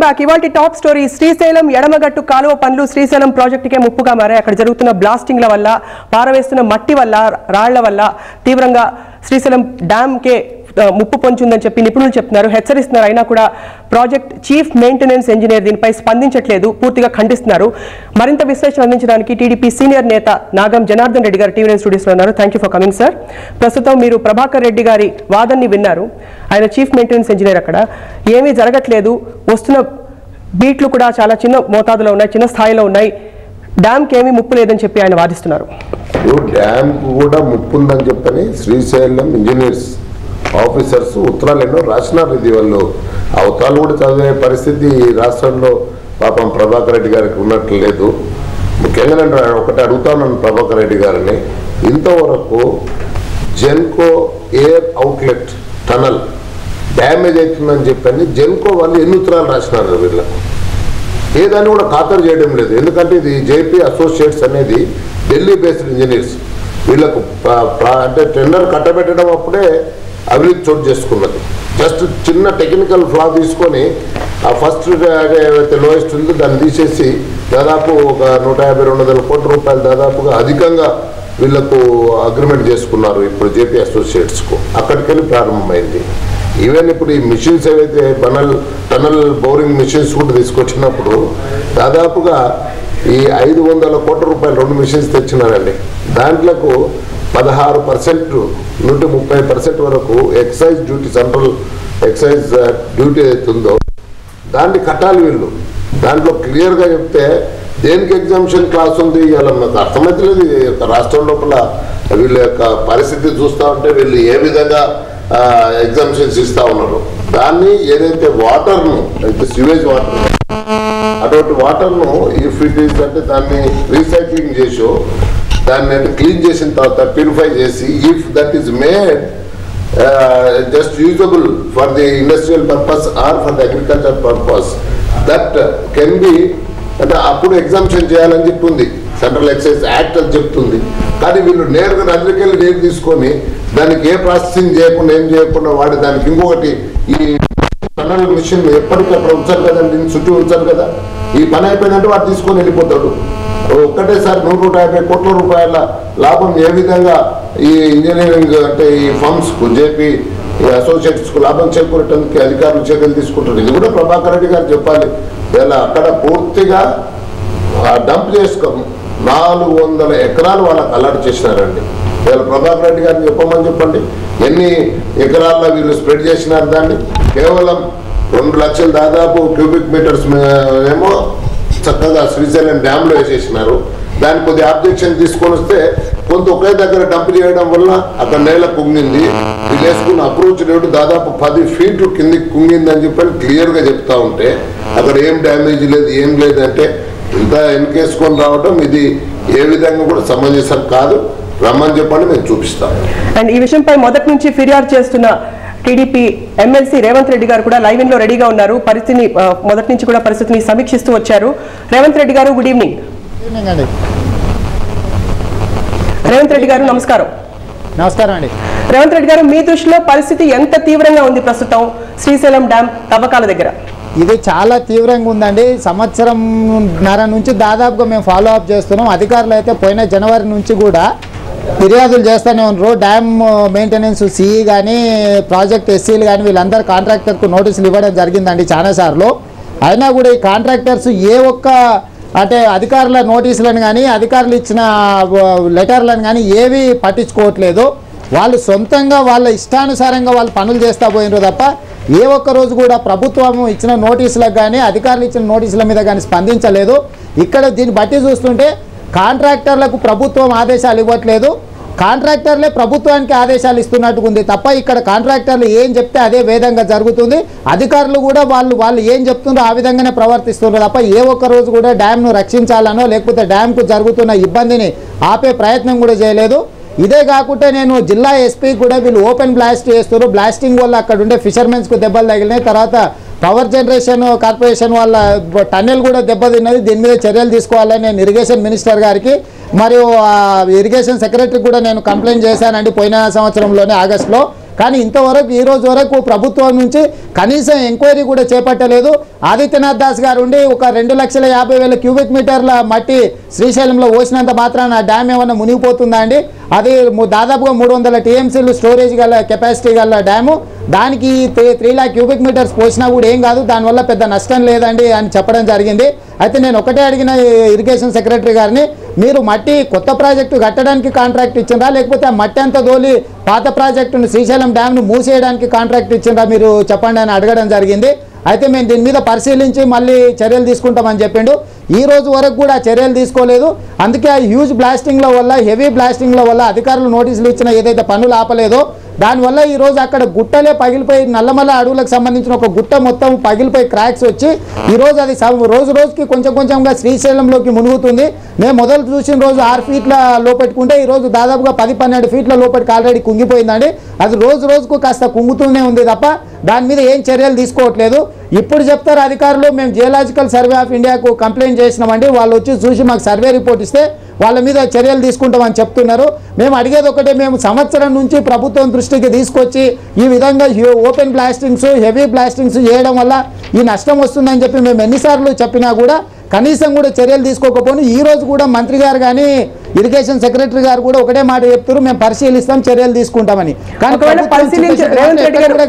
Back. ఇవాల్టి top story Srisailam ఎడమగట్టు కాలువ పనులు శ్రీశైలం ప్రాజెక్టుకే ముప్పుగా మారాయి. అక్కడ జరుగుతున్న బ్లాస్టింగ్ల వల్ల, పారవేస్తున్న మట్టి వల్ల, రాళ్ల వల్ల తీవ్రంగా శ్రీశైలం డ్యామ్కే ముప్పు పొంచుందని చెప్పి నిపుణులు చెప్తున్నారు, హెచ్చరిస్తున్నారు. అయినా కూడా ప్రాజెక్ట్ చీఫ్ మెయింటెనెన్స్ ఇంజనీర్ దీనిపై స్పందించట్లేదు, పూర్తిగా ఖండిస్తున్నారు. మరింత విశ్లేషణ అందించడానికి టీడీపీ సీనియర్ నేత నాగం జనార్దన్ రెడ్డి గారు టీవీ స్టూడియోస్లో ఉన్నారు. Thank you for coming sir. ప్రస్తుతం మీరు ప్రభాకర్ రెడ్డి గారి వాదనని విన్నారు. ఆయన చీఫ్ మెయింటెనెన్స్ ఇంజనీర్. అక్కడ ఏమీ జరగట్లేదు, వస్తున్న బీట్లు కూడా చాలా చిన్న మోతాదులో ఉన్నాయి, చిన్న స్థాయిలో ఉన్నాయి, డ్యామ్కి ఏమీ ముప్పు లేదని చెప్పి ఆయన వాదిస్తున్నారు. డ్యామ్ కూడా ముప్పు ఉందని చెప్పని శ్రీశైలం ఇంజనీర్స్ ఆఫీసర్స్ ఉత్తరాలు ఎన్నో రాసినారు. ఇది వాళ్ళు ఆ ఉత్తరాలు కూడా చదివే పరిస్థితి రాష్ట్రంలో పాపం ప్రభాకర్ రెడ్డి గారికి ఉన్నట్లు లేదు. ముఖ్యంగా నేను ఒకటి అడుగుతాను ప్రభాకర్ రెడ్డి గారిని, ఇంతవరకు Genco air outlet tunnel damage అవుతుందని చెప్పని జెన్కో వాళ్ళు ఎన్ని ఉత్తరాలు రాసినారు వీళ్ళకు? ఏదాన్ని కూడా ఖాతరు చేయడం లేదు. ఎందుకంటే ఇది జేపీ అసోసియేట్స్ అనేది ఢిల్లీ బేస్డ్ ఇంజనీర్స్. వీళ్ళకు అంటే టెండర్ కట్టబెట్టడం అప్పుడే అవినీతి చోటు చేసుకున్నది. జస్ట్ చిన్న టెక్నికల్ ఫ్లా తీసుకొని ఆ ఫస్ట్ ఏదైతే లోయెస్ట్ ఉందో దాన్ని తీసేసి దాదాపు ఒక 150-200 కోట్ల రూపాయలు దాదాపుగా అధికంగా వీళ్ళకు అగ్రిమెంట్ చేసుకున్నారు ఇప్పుడు జేపీ అసోసియేట్స్కు. అక్కడికెళ్ళి ప్రారంభమైంది. ఈవెన్ ఇప్పుడు ఈ మిషన్స్ ఏవైతే టనల్ బోరింగ్ మిషన్స్ కూడా తీసుకొచ్చినప్పుడు దాదాపుగా ఈ 500 కోట్ల రూపాయలు 2 మిషన్స్ తెచ్చినారండి. దాంట్లకు 16% నుండి 30% వరకు excise duty, central excise duty అవుతుందో దాన్ని కట్టాలి వీళ్ళు. దాంట్లో క్లియర్గా చెప్తే దేనికి ఎగ్జామ్షన్ క్లాస్ ఉంది ఇలా నాకు అర్థమవుతలేదు. ఈ యొక్క రాష్ట్రం లోపల వీళ్ళ యొక్క పరిస్థితి చూస్తూ ఉంటే వీళ్ళు ఏ విధంగా ఎగ్జామ్షన్స్ ఇస్తూ ఉన్నారు. దాన్ని ఏదైతే వాటర్ను అయితే సివేజ్ వాటర్ అటువంటి వాటర్ను ఇఫ్ ఇట్ ఈస్ అంటే దాన్ని రీసైక్లింగ్ చేసో దాన్ని క్లీన్ చేసిన తర్వాత ప్యూరిఫై చేసి if that is made just usable for the industrial purpose or for the agriculture purpose that can be అంటే అప్పుడు ఎగ్జామ్షన్ చేయాలని చెప్తుంది సెంట్రల్ ఎక్సైజ్ యాక్ట్ అని చెప్తుంది. కానీ వీళ్ళు నేరుగా నదికెళ్ళి నీరు తీసుకొని దానికి ఏ ప్రాసెసింగ్ చేయకుండా ఏం చేయకుండా వాడి దానికి ఇంకొకటి ఈ టనల్ మిషన్ ఎప్పటికప్పుడు ఉంచారు కదండి, చుట్టూ ఉంచారు కదా. ఈ పని అయిపోయిందంటే వాడు తీసుకొని వెళ్ళిపోతాడు. ఒక్కటేసారి 150 కోట్ల రూపాయల లాభం ఏ విధంగా ఈ ఇంజనీరింగ్ అంటే ఈ ఫర్మ్స్కు జేపీ అసోసియేట్స్కు లాభం చేకూరటానికి అధికారులు చర్యలు తీసుకుంటారు. ఇది కూడా ప్రభాకర్ రెడ్డి గారు చెప్పాలి. ఇలా అక్కడ పూర్తిగా డంప్ చేసుకో 400 ఎకరాలు వాళ్ళకి అలర్ట్ చేసినారండి. వీళ్ళ ప్రభాకర్ రెడ్డి గారిని చెప్పండి ఎన్ని ఎకరాల్లో వీళ్ళు స్ప్రెడ్ చేసినారు. దాన్ని కేవలం 2 లక్షలు దాదాపు క్యూబిక్ మీటర్స్ ఏమో చక్కగా శ్రీశైలం డ్యామ్లో వేసేసినారు. దానికి కొద్ది ఆబ్జెక్షన్ తీసుకొని వస్తే కొంత ఒకే దగ్గర డంప్ చేయడం వల్ల అక్కడ నేల కుంగింది. వీళ్ళు వేసుకున్న అప్రోచ్ రేటు దాదాపు 10 ఫీట్లు కిందికి కుంగిందని చెప్పని క్లియర్గా చెప్తా ఉంటే అక్కడ ఏం డ్యామేజ్ లేదు, ఏం లేదంటే ఇంత వెనకేసుకొని రావడం ఇది ఏ విధంగా కూడా సమంజసం కాదు. రమ్మని చెప్పండి, మేము చూపిస్తాం. అండ్ ఈ విషయంపై మొదటి నుంచి ఫిర్యాదు చేస్తున్న టీడీపీ ఎమ్మెల్సీ రేవంత్ రెడ్డి గారు కూడా లైవ్ ఇన్ లో రెడీగా ఉన్నారు. పరిస్థితిని మొదటి నుంచి కూడా పరిస్థితిని సమీక్షిస్తూ వచ్చారు. రేవంత్ రెడ్డి గారు, గుడ్ ఈవినింగ్. రేవంత్ రెడ్డి గారు నమస్కారం. నమస్కారం అండి. రేవంత్ రెడ్డి గారు, మీ దృష్టిలో పరిస్థితి ఎంత తీవ్రంగా ఉంది ప్రస్తుతం శ్రీశైలం డ్యామ్ తవ్వకాల దగ్గర? ఇది చాలా తీవ్రంగా ఉందండి. 1.5 నుంచి దాదాపుగా మేము ఫాలో అప్ చేస్తున్నాం. అధికారులు అయితే పోయిన జనవరి నుంచి కూడా ఫిర్యాదులు చేస్తూనే ఉన్నారు. డ్యామ్ మెయింటెనెన్స్ సిఈ కానీ ప్రాజెక్ట్ ఎస్సీలు కానీ వీళ్ళందరూ కాంట్రాక్టర్కు నోటీసులు ఇవ్వడం జరిగిందండి చాలాసార్లు. అయినా కూడా ఈ కాంట్రాక్టర్స్ ఏ ఒక్క అంటే అధికారుల నోటీసులను కానీ అధికారులు ఇచ్చిన లెటర్లను కానీ ఏవి పట్టించుకోవట్లేదు. వాళ్ళు సొంతంగా వాళ్ళ ఇష్టానుసారంగా వాళ్ళు పనులు చేస్తూ పోయినారు తప్ప ఏ ఒక్క రోజు కూడా ప్రభుత్వం ఇచ్చిన నోటీసులకు కానీ అధికారులు ఇచ్చిన నోటీసుల మీద కానీ స్పందించలేదు. ఇక్కడ దీన్ని బట్టి చూస్తుంటే కాంట్రాక్టర్లకు ప్రభుత్వం ఆదేశాలు ఇవ్వట్లేదు, కాంట్రాక్టర్లే ప్రభుత్వానికి ఆదేశాలు ఇస్తున్నట్టుగా ఉంది తప్ప ఇక్కడ కాంట్రాక్టర్లు ఏం చెప్తే అదే విధంగా జరుగుతుంది. అధికారులు కూడా వాళ్ళు ఏం చెప్తుందో ఆ విధంగానే ప్రవర్తిస్తున్నారు తప్ప ఏ ఒక్క రోజు కూడా డ్యామ్ను రక్షించాలనో లేకపోతే డ్యామ్కు జరుగుతున్న ఇబ్బందిని ఆపే ప్రయత్నం కూడా చేయలేదు. ఇదే కాకుండా నేను జిల్లా ఎస్పీ కూడా వీళ్ళు ఓపెన్ బ్లాస్ట్ చేస్తున్నారు. బ్లాస్టింగ్ వల్ల అక్కడ ఉండే ఫిషర్మెన్స్కు దెబ్బలు తగిలినాయి. తర్వాత పవర్ జనరేషన్ కార్పొరేషన్ వాళ్ళ టన్నెల్ కూడా దెబ్బతిన్నది. దీని మీద చర్యలు తీసుకోవాలని నేను ఇరిగేషన్ మినిస్టర్ గారికి మరియు ఇరిగేషన్ సెక్రటరీకి కూడా నేను కంప్లైంట్ చేశానండి పోయిన సంవత్సరంలోనే ఆగస్టులో. కానీ ఇంతవరకు ఈ రోజు వరకు ప్రభుత్వం నుంచి కనీసం ఎంక్వైరీ కూడా చేపట్టలేదు. ఆదిత్యనాథ్ దాస్ గారు ఉండి ఒక 2,50,000 క్యూబిక్ మీటర్ల మట్టి శ్రీశైలంలో పోసినంత మాత్రాన డ్యామ్ ఏమన్నా మునిగిపోతుందా అండి? అది దాదాపుగా 300 టీఎంసీలు స్టోరేజ్ గల కెపాసిటీ గల డ్యాము, దానికి 3 లాక్ క్యూబిక్ మీటర్స్ పోసినా కూడా ఏం కాదు, దానివల్ల పెద్ద నష్టం లేదండి అని చెప్పడం జరిగింది. అయితే నేను ఒకటే అడిగిన ఇరిగేషన్ సెక్రటరీ గారిని, మీరు మట్టి కొత్త ప్రాజెక్టు కట్టడానికి కాంట్రాక్ట్ ఇచ్చిందా, లేకపోతే ఆ మట్టి అంతా దోలి పాత ప్రాజెక్టును శ్రీశైలం డ్యామ్ను మూసేయడానికి కాంట్రాక్ట్ ఇచ్చిందా మీరు చెప్పండి అని అడగడం జరిగింది. అయితే మేము దీని మీద పరిశీలించి మళ్ళీ చర్యలు తీసుకుంటామని చెప్పిండు. ఈ రోజు వరకు కూడా చర్యలు తీసుకోలేదు. అందుకే ఆ హ్యూజ్ బ్లాస్టింగ్ల వల్ల, హెవీ బ్లాస్టింగ్ల వల్ల అధికారులు నోటీసులు ఇచ్చిన ఏదైతే పనులు ఆపలేదో దానివల్ల ఈరోజు అక్కడ గుట్టలే పగిలిపోయి, నల్లమల్ల అడవులకు సంబంధించిన ఒక గుట్ట మొత్తం పగిలిపోయి క్రాక్స్ వచ్చి ఈరోజు అది రోజు రోజుకి కొంచెం కొంచెంగా శ్రీశైలంలోకి మునుగుతుంది. మేము మొదలు చూసిన రోజు 6 ఫీట్ల లోపెట్టుకుంటే ఈరోజు దాదాపుగా 10-12 ఫీట్ల లోపలికి ఆల్రెడీ కుంగిపోయిందండి. అది రోజు రోజుకు కాస్త కుంగుతూనే ఉంది తప్ప దాని మీద ఏం చర్యలు తీసుకోవట్లేదు. ఇప్పుడు చెప్తారు అధికారులు, మేము జియోలాజికల్ సర్వే ఆఫ్ ఇండియాకు కంప్లైంట్ చేసినామండి, వాళ్ళు వచ్చి చూసి మాకు సర్వే రిపోర్ట్ ఇస్తే వాళ్ళ మీద చర్యలు తీసుకుంటామని చెప్తున్నారు. మేము అడిగేది ఒకటే, మేము సంవత్సరం నుంచి ప్రభుత్వం దృష్టికి తీసుకొచ్చి ఈ విధంగా ఓపెన్ బ్లాస్టింగ్స్, హెవీ బ్లాస్టింగ్స్ చేయడం వల్ల ఈ నష్టం వస్తుందని చెప్పి మేము ఎన్నిసార్లు చెప్పినా కూడా కనీసం కూడా చర్యలు తీసుకోకపోతే ఈ రోజు కూడా మంత్రి గారు కానీ ఇరిగేషన్ సెక్రటరీ గారు కూడా ఒకటే మాట చెప్తారు, మేము పరిశీలిస్తాం, చర్యలు తీసుకుంటామని. కానీ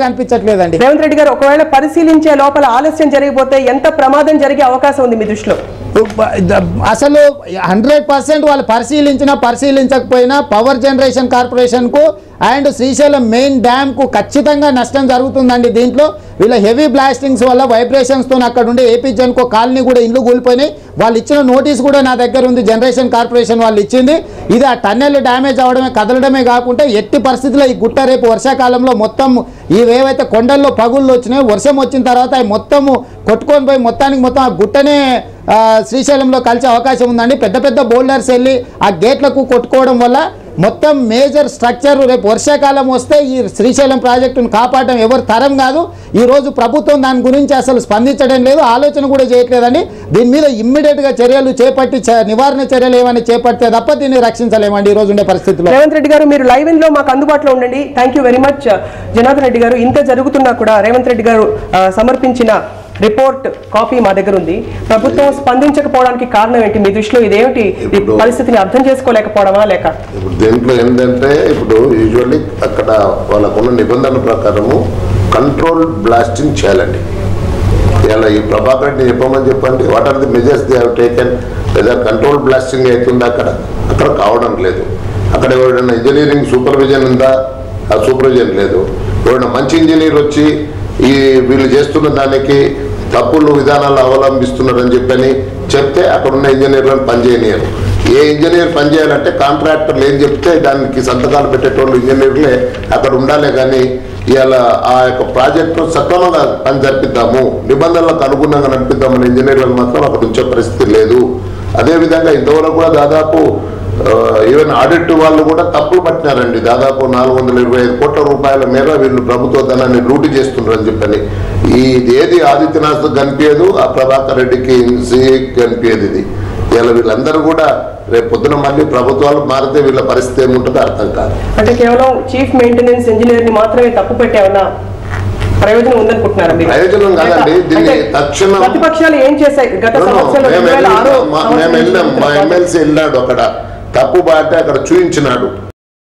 కనిపించట్లేదండి. రేవంత్ రెడ్డి గారు ఒకవేళ పరిశీలించే లోపల ఆలస్యం జరిగిపోతే ఎంత ప్రమాదం జరిగే అవకాశం ఉంది మీ దృష్టిలో? అసలు 100% వాళ్ళు పరిశీలించకపోయినా పవర్ జనరేషన్ కార్పొరేషన్కు అండ్ శ్రీశైలం మెయిన్ డ్యామ్కు ఖచ్చితంగా నష్టం జరుగుతుందండి. దీంట్లో వీళ్ళ హెవీ బ్లాస్టింగ్స్ వల్ల వైబ్రేషన్స్తో అక్కడ ఉండే ఏపీ జన్కో కాలనీ కూడా ఇల్లు కూలిపోయినాయి. వాళ్ళు ఇచ్చిన నోటీస్ కూడా నా దగ్గర ఉంది, జనరేషన్ కార్పొరేషన్ వాళ్ళు ఇచ్చింది. ఇది ఆ టన్నెల్ డ్యామేజ్ అవడమే, కదలడమే కాకుండా ఎట్టి పరిస్థితుల్లో ఈ గుట్ట రేపు వర్షాకాలంలో మొత్తం ఇవేవైతే కొండల్లో పగుళ్ళు వచ్చినాయో వర్షం వచ్చిన తర్వాత అవి మొత్తము కొట్టుకొని పోయి మొత్తం ఆ గుట్టనే శ్రీశైలంలో కలిసే అవకాశం ఉందండి. పెద్ద పెద్ద బోల్డర్స్ వెళ్ళి ఆ గేట్లకు కొట్టుకోవడం వల్ల మొత్తం మేజర్ స్ట్రక్చర్ రేపు వర్షాకాలం వస్తే ఈ శ్రీశైలం ప్రాజెక్టును కాపాడడం ఎవరు తరం కాదు. ఈరోజు ప్రభుత్వం దాని గురించి అసలు స్పందించడం లేదు, ఆలోచన కూడా చేయట్లేదండి. దీని మీద ఇమ్మీడియట్గా చర్యలు చేపట్టి నివారణ చర్యలు ఏమైనా చేపడితే తప్ప దీన్ని రక్షించలేమండి ఈ రోజు ఉండే పరిస్థితుల్లో. రేవంత్ రెడ్డి గారు మీరు లైవ్ ఇన్ లో మాకు అందుబాటులో ఉండండి. Thank you very much. Janardhan Reddy గారు, ఇంత జరుగుతున్నా కూడా రేవంత్ రెడ్డి గారు సమర్పించిన రిపోర్ట్ కాపీ మా దగ్గర ఉంది. ప్రభుత్వం స్పందించకపోవడానికి కారణం ఏంటి మీ దృష్టిలో? ఇదేమిటి, పరిస్థితిని అర్థం చేసుకోలేకపోవడమా లేక? ఇప్పుడు దీంట్లో ఏంటంటే, ఇప్పుడు యూజువల్లీ అక్కడ వాళ్ళకున్న నిబంధనల ప్రకారము కంట్రోల్ బ్లాస్టింగ్ చేయాలండి. ఇలా ఈ ప్రభాకర్ రెడ్డి చెప్పండి, what are the measures they have taken? Whether control blasting అవుతుంది అక్కడ కావడం లేదు. అక్కడ ఎవరైనా ఇంజనీరింగ్ సూపర్విజన్ ఉందా? ఆ సూపర్విజన్ లేదు. ఎవరైనా మంచి ఇంజనీర్ వచ్చి ఈ వీళ్ళు చేస్తున్న దానికి తప్పులు విధానాలు అవలంబిస్తున్నారని చెప్పని చెప్తే అక్కడ ఉన్న ఇంజనీర్లను పనిచేయనియరు. ఏ ఇంజనీర్ పనిచేయాలంటే కాంట్రాక్టర్లు ఏం చెప్తే దానికి సంతకాలు పెట్టేటోళ్ళు ఇంజనీర్లే అక్కడ ఉండాలి. కానీ ఇవాళ ఆ యొక్క ప్రాజెక్టు సక్రమంగా పని జరిపిద్దాము, నిబంధనలకు అనుగుణంగా నడిపిద్దామని ఇంజనీర్లను మాత్రం అక్కడ ఉంచే పరిస్థితి లేదు. అదేవిధంగా ఇంతవరకు కూడా దాదాపు ఈవెన్ ఆడిట్ వాళ్ళు కూడా తప్పులు పట్టినారండి. దాదాపు 425 కోట్ల రూపాయల మేర వీళ్ళు ప్రభుత్వ ధనాన్ని లూటీ చేస్తున్నారని చెప్పని. ఏది ఆదిత్యనాథ్ కనిపించదు, ఆ ప్రభాకర్ రెడ్డికి సీఏకి కనిపించదు. ఇది ఇలా వీళ్ళందరూ కూడా రేపు పొద్దున మళ్ళీ ప్రభుత్వాలు మారితే వీళ్ళ పరిస్థితి ఏముంటుందో అర్థం కాదు. అంటే కేవలం చీఫ్ మెయింటెనెన్స్ ఇంజనీర్ ని మాత్రమే తప్పు పెట్టేవన్నా ప్రయోజనం ఉందనుకుంటున్నారు? ప్రయోజనం కాదండి. దీన్ని తక్షణం ప్రతిపక్షాలు ఏం చేశాయి గత సంవత్సరం? మేము వెళ్ళాం, మా ఎమ్మెల్సీ వెళ్ళాడు, అక్కడ తప్పు బాటే అక్కడ చూపించినాడు.